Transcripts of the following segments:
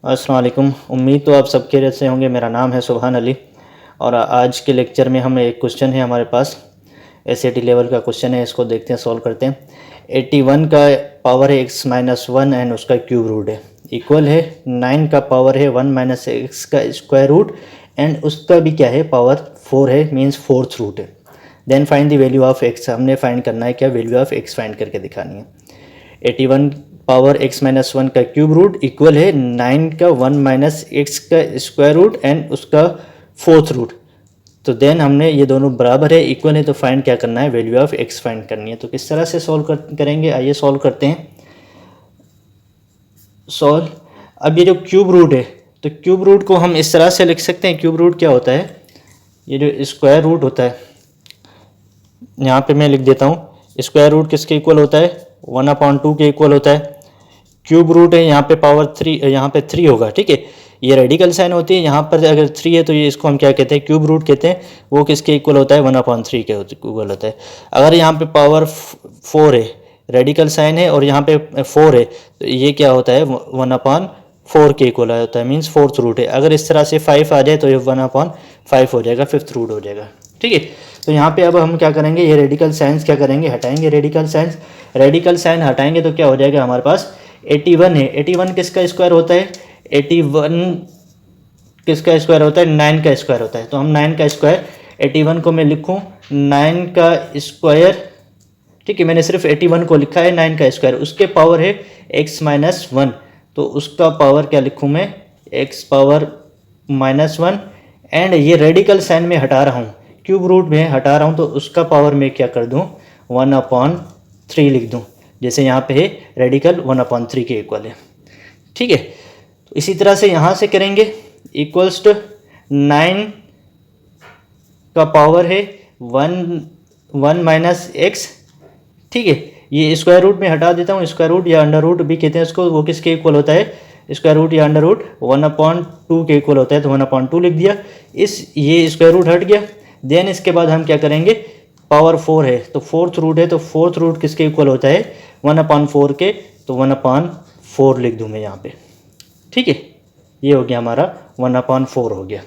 अस्सलाम वालेकुम। उम्मीद तो आप सब खैरियत से होंगे। मेरा नाम है सुभान अली और आज के लेक्चर में हम एक क्वेश्चन है हमारे पास, एसएटी लेवल का क्वेश्चन है। इसको देखते हैं, सॉल्व करते हैं। 81 का पावर है x-1 एंड उसका क्यूब रूट है, इक्वल है 9 का पावर है 1 - x का स्क्वायर रूट एंड उसका भी क्या है, पावर 4 है, मीन्स फोर्थ रूट है। Then find the value of x। हमने फाइंड करना है क्या, वैल्यू ऑफ x फाइंड करके दिखानी है। 81 पावर x-1 का क्यूब रूट इक्वल है 9 का 1 - x का स्क्वायर रूट एंड उसका फोर्थ रूट। तो देन हमने ये दोनों बराबर है, इक्वल है, तो फाइंड क्या करना है, वैल्यू ऑफ x फाइंड करनी है। तो किस तरह से सॉल्व करेंगे, आइए सॉल्व करते हैं। सॉल्व। अब ये जो क्यूब रूट है, तो क्यूब रूट को हम इस तरह से लिख सकते हैं। क्यूब रूट क्या होता है, ये जो स्क्वायर रूट होता है, यहाँ पे मैं लिख देता हूँ। स्क्वायर रूट किसके इक्वल होता है, 1/2 के इक्वल होता है। क्यूब रूट है, यहाँ पे पावर 3, यहाँ पे 3 होगा, ठीक है। ये रेडिकल साइन होती है, यहाँ पर अगर 3 है तो ये इसको हम क्या कहते हैं, क्यूब रूट कहते हैं। वो किसके इक्वल होता है, 1/3 के इक्वल होता है। अगर यहाँ पे पावर 4 है, रेडिकल साइन है और यहाँ पे 4 है, तो ये क्या होता है, 1/4 के इक्वल होता है, मीन्स फोर्थ रूट है। अगर इस तरह से 5 आ जाए तो ये 1/5 हो जाएगा, फिफ्थ रूट हो जाएगा, ठीक है। तो यहाँ पे अब हम क्या करेंगे, ये रेडिकल साइंस क्या करेंगे, हटाएंगे रेडिकल साइंस। रेडिकल साइन हटाएंगे तो क्या हो जाएगा हमारे पास, 81 है। 81 किसका स्क्वायर होता है, 81 किसका स्क्वायर होता है, 9 का स्क्वायर होता है। तो हम 9 का स्क्वायर, 81 को मैं लिखूँ 9 का स्क्वायर, ठीक है। मैंने सिर्फ 81 को लिखा है, 9 का स्क्वायर, उसके पावर है x-1, तो उसका पावर क्या लिखूँ मैं, x⁻−1 एंड ये रेडिकल साइन में हटा रहा हूँ, क्यूब रूट में हटा रहा हूँ, तो उसका पावर मैं क्या कर दूँ, 1/3 लिख दूँ। जैसे यहाँ पे है रेडिकल 1/3 के इक्वल है, ठीक है। तो इसी तरह से यहाँ से करेंगे, इक्वल्स टू 9 का पावर है 1 - x, ठीक है। ये स्क्वायर रूट में हटा देता हूँ, स्क्वायर रूट या अंडर रूट भी कहते हैं इसको, वो किसके इक्वल होता है, स्क्वायर रूट या अंडर रूट 1/2 के इक्वल होता है, तो 1/2 लिख दिया। ये स्क्वायर रूट हट गया। देन इसके बाद हम क्या करेंगे, पावर 4 है तो फोर्थ रूट है, तो फोर्थ रूट किसके इक्वल होता है, 1/4 के, तो 1/4 लिख दूँ मैं यहाँ पे, ठीक है। ये हो गया हमारा 1/4 हो गया।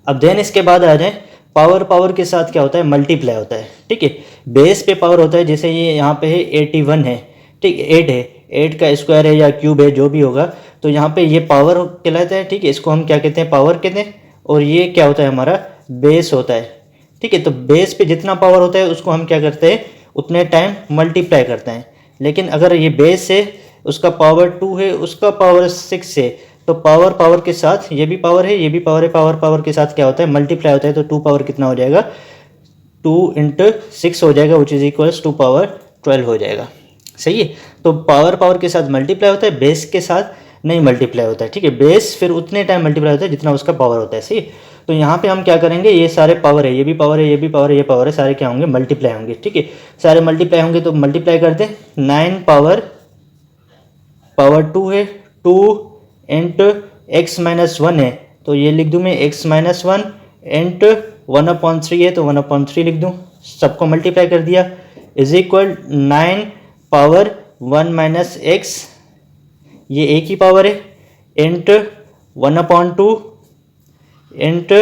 अब देन इसके बाद आ जाए, पावर के साथ क्या होता है, मल्टीप्लाई होता है, ठीक है। बेस पे पावर होता है, जैसे ये यहाँ पे है 81 है, ठीक है, 8 है, 8 का स्क्वायर है या क्यूब है, जो भी होगा, तो यहाँ पे ये पावर कहलाता है, ठीक है। इसको हम क्या कहते हैं, पावर कहते हैं। और ये क्या होता है, हमारा बेस होता है, ठीक है। तो बेस पे जितना पावर होता है उसको हम क्या करते हैं, उतने टाइम मल्टीप्लाई करते हैं। लेकिन अगर ये बेस है, उसका पावर 2 है, उसका पावर 6 है, तो पावर के साथ ये भी पावर है, ये भी पावर है, पावर के साथ क्या होता है, मल्टीप्लाई होता है। तो 2 पावर कितना हो जाएगा, 2 × 6 हो जाएगा, which is equals to power 12 हो जाएगा, सही है। तो पावर के साथ मल्टीप्लाई होता है, बेस के साथ नहीं मल्टीप्लाई होता है, ठीक है। बेस फिर उतने टाइम मल्टीप्लाई होता है जितना उसका पावर होता है, सही है। तो यहाँ पे हम क्या करेंगे, ये सारे पावर है, ये भी पावर है, ये भी पावर है, ये पावर है, सारे क्या होंगे, मल्टीप्लाई होंगे, ठीक है। सारे मल्टीप्लाई होंगे तो मल्टीप्लाई करते हैं। 9 पावर 2 है, 2 × x-1 है, तो ये लिख दूँ मैं x-1 इंटू 1/3 है, तो 1/3 लिख दूँ। सबको मल्टीप्लाई कर दिया, इज इक्वल 9 पावर 1 - x, ये एक ही पावर है, इंटू 1/2 इंटू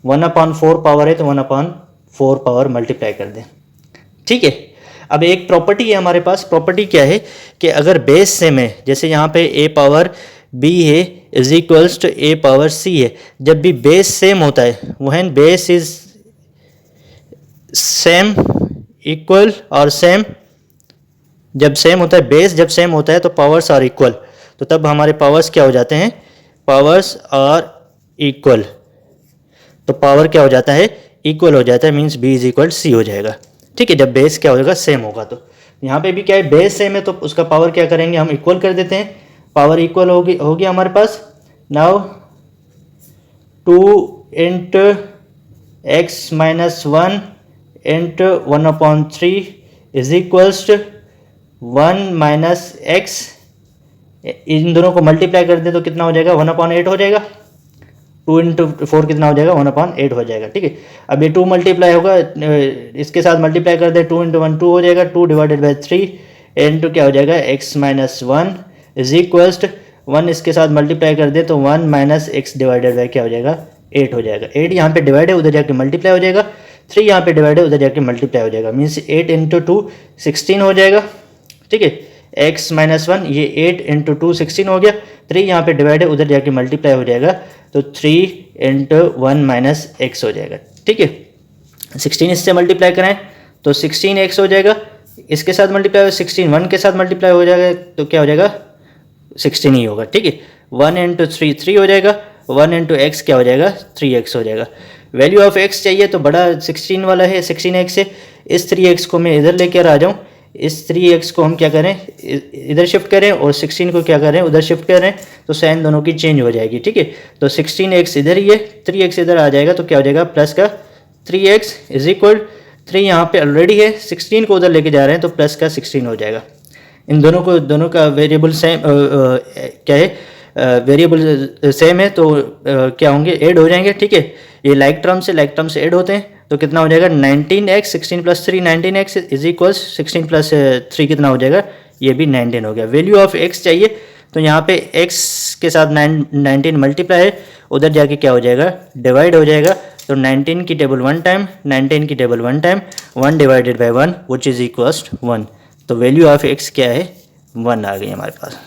1/4 पावर है, तो 1/4 पावर मल्टीप्लाई कर दें, ठीक है। अब एक प्रॉपर्टी है हमारे पास। प्रॉपर्टी क्या है कि अगर बेस सेम है, जैसे यहाँ पे a पावर b है is equals to a power c है, जब भी बेस सेम होता है, when base is same, equal और सेम, जब सेम होता है, बेस जब सेम होता है तो पावर्स आर इक्वल, तो तब हमारे पावर्स क्या हो जाते हैं, पावर्स आर इक्वल, तो पावर क्या हो जाता है, इक्वल हो जाता है, means b is equal c हो जाएगा, ठीक है। जब बेस क्या होगा, सेम होगा। तो यहाँ पे भी क्या है, बेस सेम है तो उसका पावर क्या करेंगे, हम इक्वल कर देते हैं। पावर इक्वल होगी हमारे पास। Now 2 × x-1 into 1/3 is equals to 1 - x, इन दोनों को मल्टीप्लाई कर दें तो कितना हो जाएगा, 1/8 हो जाएगा। 2 × 4 कितना हो जाएगा, 1/8 हो जाएगा, ठीक है। अब ये 2 मल्टीप्लाई होगा, इसके साथ मल्टीप्लाई कर दे, 2 × 1 2 हो जाएगा, 2 / 3 इंटू क्या हो जाएगा, x-1 इज इक्वल्स टू 1 इसके साथ मल्टीप्लाई कर दे तो 1 माइनस एक्स डिवाइडेड बाई क्या हो जाएगा, 8 हो जाएगा। 8 यहाँ पे डिवाइड है, उधर जाके मल्टीप्लाई हो जाएगा। 3 यहाँ पे डिवाइड है, उधर जाके मल्टीप्लाई हो जाएगा। मीन्स 8 इंटू 2 16 हो जाएगा। ठीक है, x माइनस 1, ये 8 इंटू 2 16 हो गया। 3 यहाँ पे डिवाइड है, उधर जाके मल्टीप्लाई हो जाएगा तो 3 इंटू 1 माइनस एक्स हो जाएगा। ठीक है, 16 इससे मल्टीप्लाई कराएं तो 16x हो जाएगा। इसके साथ मल्टीप्लाई हो 16 1 के साथ मल्टीप्लाई हो जाएगा तो क्या हो जाएगा, 16 ही होगा। ठीक है, 1 इंटू 3 3 हो जाएगा। 1 इंटू एक्स क्या हो जाएगा, 3x हो जाएगा। वैल्यू ऑफ x चाहिए तो बड़ा 16 वाला है, 16x है। इस 3x को मैं इधर लेकर आ जाऊँ, इस 3x को हम क्या करें, इधर शिफ्ट करें और 16 को क्या करें, उधर शिफ्ट करें तो साइन दोनों की चेंज हो जाएगी। ठीक है, तो 16x इधर ही है, 3x इधर आ जाएगा तो क्या हो जाएगा, प्लस का 3x इज इक्वल 3 यहाँ पे ऑलरेडी है, 16 को उधर लेके जा रहे हैं तो प्लस का 16 हो जाएगा। इन दोनों का वेरिएबल सेम क्या है, वेरिएबल सेम है तो क्या होंगे, ऐड हो जाएंगे। ठीक है, ये लाइक टर्म से ऐड होते हैं तो कितना हो जाएगा, 19x 16 plus 3 19x is equals 16 plus 3 कितना हो जाएगा, ये भी 19 हो गया। वैल्यू ऑफ x चाहिए तो यहाँ पे x के साथ 19 मल्टीप्लाई है, उधर जाके क्या हो जाएगा, डिवाइड हो जाएगा। तो 19 की टेबल 1 टाइम, 19 की table 1 time, 1 divided by 1 which is equals 1। तो वैल्यू ऑफ x क्या है, 1 आ गई हमारे पास।